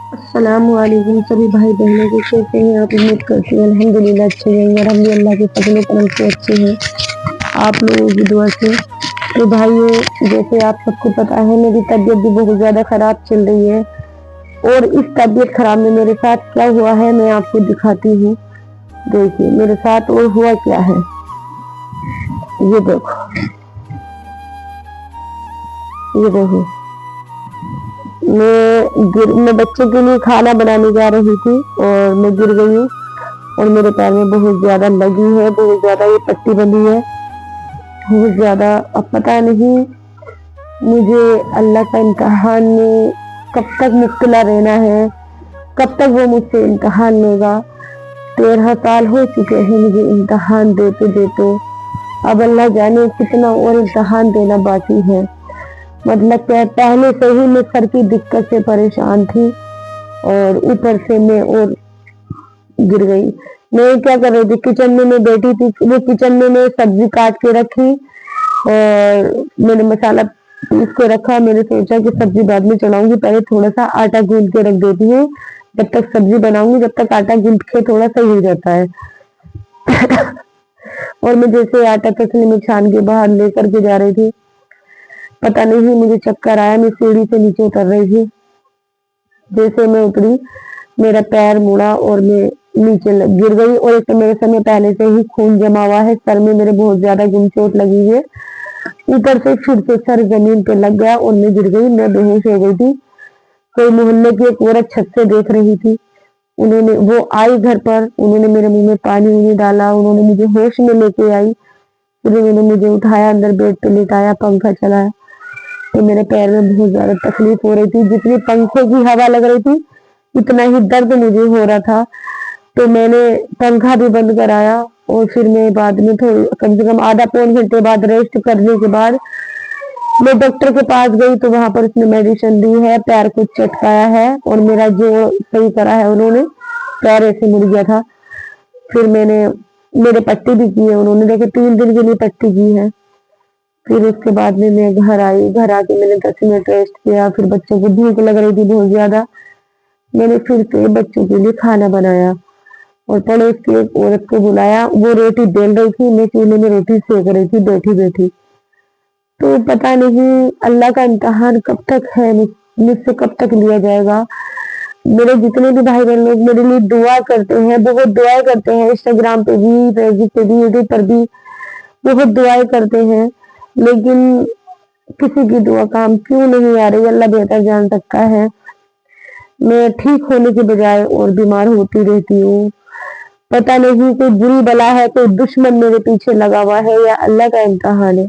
अस्सलाम वालेकुम सभी भाई बहनों को, कैसे हैं आप? उम्मीद करती हूँ अल्हम्दुलिल्लाह अच्छे हैं और हम भी अल्लाह के फजल करम से अच्छे हैं, आप लोगों की दुआ से। तो भाइयों, जैसे आप सबको पता है मेरी तबीयत भी बहुत ज़्यादा ख़राब चल रही है और इस तबीयत ख़राब में मेरे साथ क्या हुआ है मैं आपको दिखाती हूँ। देखिए मेरे साथ और हुआ क्या है, ये देखो, ये देखो। मैं बच्चे के लिए खाना बनाने जा रही थी और मैं गिर गई हूँ और मेरे पैर में बहुत ज़्यादा लगी है, बहुत ज़्यादा ये पट्टी बंधी है, बहुत ज़्यादा। अब पता नहीं मुझे अल्लाह का इम्तिहान में कब तक मुब्तला रहना है, कब तक वो मुझसे इम्तिहान लेगा। 13 साल हो चुके हैं मुझे इम्तिहान देते देते, अब अल्लाह जाने कितना और इम्तिहान देना बाकी है। मतलब क्या, पहले से ही मैं सर की दिक्कत से परेशान थी और ऊपर से मैं और गिर गई। मैं क्या कर रही थी, किचन में मैं बैठी थी, वो किचन में मैं सब्जी काट के रखी और मैंने मसाला पीस के रखा। मैंने सोचा कि सब्जी बाद में चढ़ाऊंगी, पहले थोड़ा सा आटा गूंद के रख देती हूँ, जब तक सब्जी बनाऊंगी जब तक आटा गूंद के थोड़ा सही हो जाता है। और मैं जैसे आटा तसली में छान के बाहर लेकर के जा रही थी, पता नहीं मुझे चक्कर आया, मैं सीढ़ी से नीचे उतर रही थी। जैसे मैं उतरी मेरा पैर मुड़ा और मैं नीचे गिर गई और एक तो मेरे सर में पहले से ही खून जमा हुआ है, सर में मेरे बहुत ज्यादा चोट लगी है, ऊपर से फिर से सर जमीन पे लग गया और मैं गिर गई, मैं बेहोश हो गई थी। कोई मोहल्ले की एक औरत छत से देख रही थी, वो आई घर पर, उन्होंने मेरे मुंह में पानी डाला, उन्होंने मुझे होश में लेके आई, फिर उन्होंने मुझे उठाया, अंदर बेड पे लेटाया, पंखा चलाया। तो मेरे पैर में बहुत ज्यादा तकलीफ हो रही थी, जितनी पंखे की हवा लग रही थी इतना ही दर्द मुझे हो रहा था। तो मैंने पंखा भी बंद कराया और फिर मैं बाद में थोड़ी कम से कम आधा पौन घंटे बाद रेस्ट करने के बाद मैं डॉक्टर के पास गई, तो वहां पर उसने मेडिसिन दी है, पैर को चटकाया है और मेरा जो सही करा है उन्होंने, पैर ऐसे मुड़ गया था। फिर मेरे पट्टी भी की है उन्होंने, देखो 3 दिन के लिए पट्टी की है। फिर उसके बाद में मैं घर आई, घर आके मैंने 10 मिनट रेस्ट किया, फिर बच्चों को भूख लग रही थी बहुत ज्यादा, मैंने फिर से बच्चों के लिए खाना बनाया और पड़ोस की एक औरत को बुलाया, वो रोटी बेल रही थी, मैं चूल्हे में रोटी सेक रही थी बैठी बैठी। तो पता नहीं अल्लाह का इम्तिहान कब तक है, मुझसे कब तक लिया जाएगा। मेरे जितने भी भाई बहन लोग मेरे लिए दुआ करते हैं, बहुत दुआएं करते हैं, इंस्टाग्राम पे भी, फेसबुक पे भी, यूट्यूब पर भी बहुत दुआएं करते हैं, लेकिन किसी की दुआ काम क्यों नहीं आ रही, अल्लाह बेहतर जान सकता है। मैं ठीक होने के बजाय और बीमार होती रहती हूँ। पता नहीं कोई बुरी बला है, कोई दुश्मन मेरे पीछे लगा हुआ है या अल्लाह का इम्तिहान है।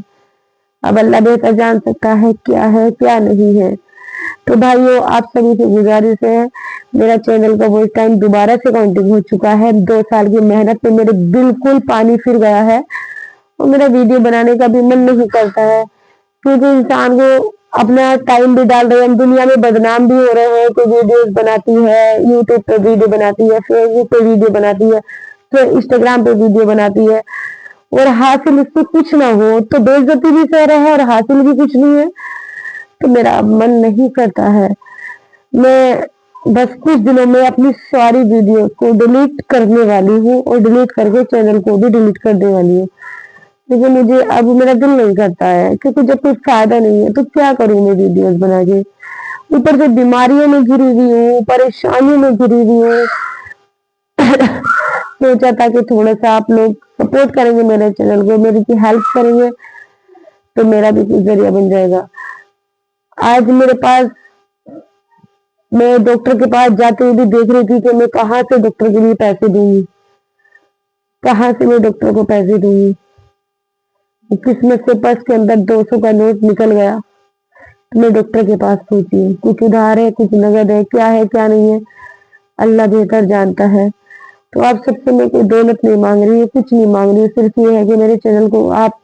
अब अल्लाह बेहतर जान सकता है क्या नहीं है। तो भाइयों, आप सभी से गुजारिश है, मेरा चैनल का वॉच टाइम दोबारा से काउंटिंग हो चुका है। 2 साल की मेहनत पे मेरे बिल्कुल पानी फिर गया है और मेरा वीडियो बनाने का भी मन नहीं करता है, क्योंकि इंसान को अपना टाइम भी डाल रहे हैं, हम दुनिया में बदनाम भी हो रहे हैं। कोई वीडियोस बनाती है, यूट्यूब पे वीडियो बनाती है, फेसबुक पे वीडियो बनाती है, फिर इंस्टाग्राम पे वीडियो बनाती है और हासिल इससे कुछ ना हो तो बेइज्जती भी सह रहे हैं और हासिल भी कुछ नहीं है। तो मेरा मन नहीं करता है, मैं बस कुछ दिनों में अपनी सारी वीडियो को डिलीट करने वाली हूँ और डिलीट करके चैनल को भी डिलीट कर देने वाली हूँ, क्योंकि मुझे अब मेरा दिल नहीं करता है, क्योंकि जब कोई फायदा नहीं है तो क्या करूँ मैं वीडियोस बना के। ऊपर से बीमारियों में घिरी हुई हूँ, परेशानियों में घिरी हुई हूँ। सोचा था कि थोड़ा सा आप लोग सपोर्ट करेंगे मेरे चैनल को, मेरी की हेल्प करेंगे तो मेरा भी कुछ जरिया बन जाएगा। आज मेरे पास, मैं डॉक्टर के पास जाते हुए भी देख रही थी कि मैं कहाँ से डॉक्टर के लिए पैसे दूंगी, कहाँ से मैं डॉक्टर को पैसे दूंगी। किस्मत से पर्स के अंदर 200 का नोट निकल गया, तो मैं डॉक्टर के पास पहुंची हूँ। कुछ उधार है, कुछ नगद है क्या नहीं है, अल्लाह बेहतर जानता है। तो आप सबसे मैं कोई दौलत नहीं मांग रही हूँ, कुछ नहीं मांग रही हूँ, सिर्फ ये है कि मेरे चैनल को आप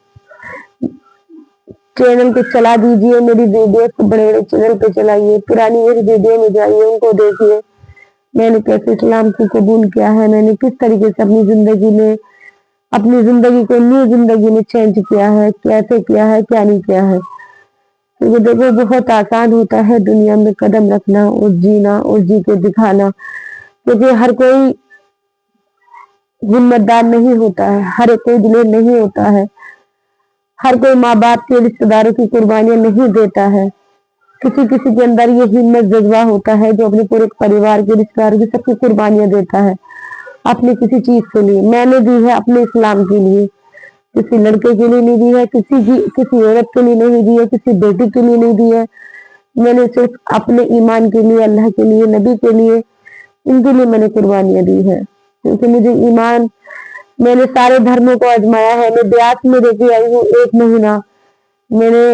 चैनल को चला दीजिए, मेरी वीडियो को बड़े बड़े चैनल पे चलाइए, पुरानी मेरी वीडियो में जाइए, उनको देखिए, मैंने कैसे इस्लाम को कबूल किया है, मैंने किस तरीके से अपनी जिंदगी को न्यू जिंदगी में चेंज किया है, कैसे किया है, क्या नहीं किया है। क्योंकि देखो बहुत आसान होता है दुनिया में कदम रखना और जीना और जी के दिखाना, क्योंकि हर कोई जिम्मेदार नहीं होता है, हर कोई दिलेर नहीं होता है, हर कोई माँ बाप के रिश्तेदारों की कुर्बानियां नहीं देता है। किसी किसी के अंदर ये हिम्मत जज्बा होता है जो अपने पूरे परिवार के रिश्तेदारों की सबकी कुर्बानियां देता है अपनी किसी चीज के लिए। मैंने दी है अपने इस्लाम के लिए, किसी लड़के के लिए नहीं दी है, किसी औरत के लिए नहीं दी है, किसी बेटी के लिए नहीं दी है। मैंने सिर्फ अपने ईमान के लिए, अल्लाह के लिए, नबी के लिए, इनके लिए मैंने कुर्बानियां दी है। क्योंकि मुझे ईमान, मैंने सारे धर्मों को आजमाया है। मैं ब्यास में रह के आई हूँ 1 महीना। मैंने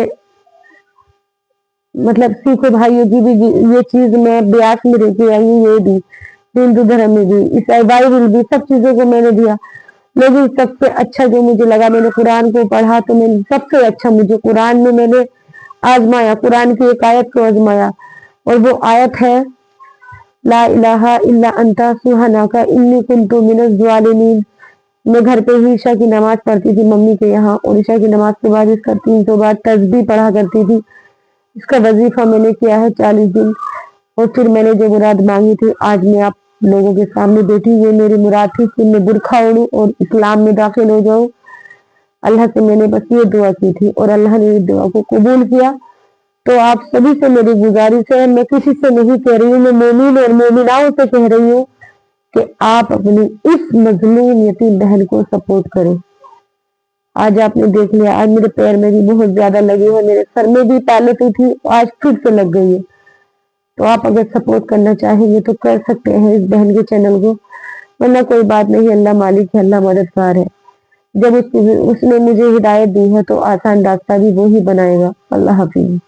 मतलब सिखों भाइयों की भी ये चीज मैं ब्यास में रह के आई हूँ, ये भी हिंदू धर्म में भी, ईसाई बाइबल भी, सब चीजों को मैंने दिया। लेकिन सबसे अच्छा जो मुझे लगा, मैंने कुरान को पढ़ा तो मैंने सबसे अच्छा मुझे कुरान में मैंने आजमाया, कुरान की एक आयत को आजमाया, और वो आयत है ला इलाहा इल्ला अंता सुब्हानका इन्नी कुन्तु मिनज़ ज़ालिमीन। मैं घर पे ही ईशा की नमाज पढ़ती थी मम्मी के यहाँ, और ईशा की नमाज के बाद इसका 300 बार तस्बीह पढ़ा करती थी। इसका वजीफा मैंने किया है 40 दिन, और फिर मैंने जो मुराद मांगी थी, आज मैं आप लोगों के सामने बैठी, ये मेरी मुराद थी कि मैं बुरखा ओढ़ूं और इस्लाम में दाखिल हो जाऊं। अल्लाह से मैंने बस ये दुआ की थी और अल्लाह ने इस दुआ को कबूल किया। तो आप सभी से मेरी गुजारिश है, मैं किसी से नहीं कह रही हूँ, मैं मोमिन और मोमिनाओं से कह रही हूँ कि आप अपनी इस मजलूम यतीम बहन को सपोर्ट करें। आज आपने देख लिया, आज मेरे पैर में भी बहुत ज्यादा लगी है, मेरे सर में भी पहले तो थी, आज फिर से लग गई है। तो आप अगर सपोर्ट करना चाहेंगे तो कर सकते हैं इस बहन के चैनल को, वरना कोई बात नहीं, अल्लाह मालिक है, अल्लाह मददगार है। जब उसने मुझे हिदायत दी है तो आसान रास्ता भी वो ही बनाएगा। अल्लाह हाफिज।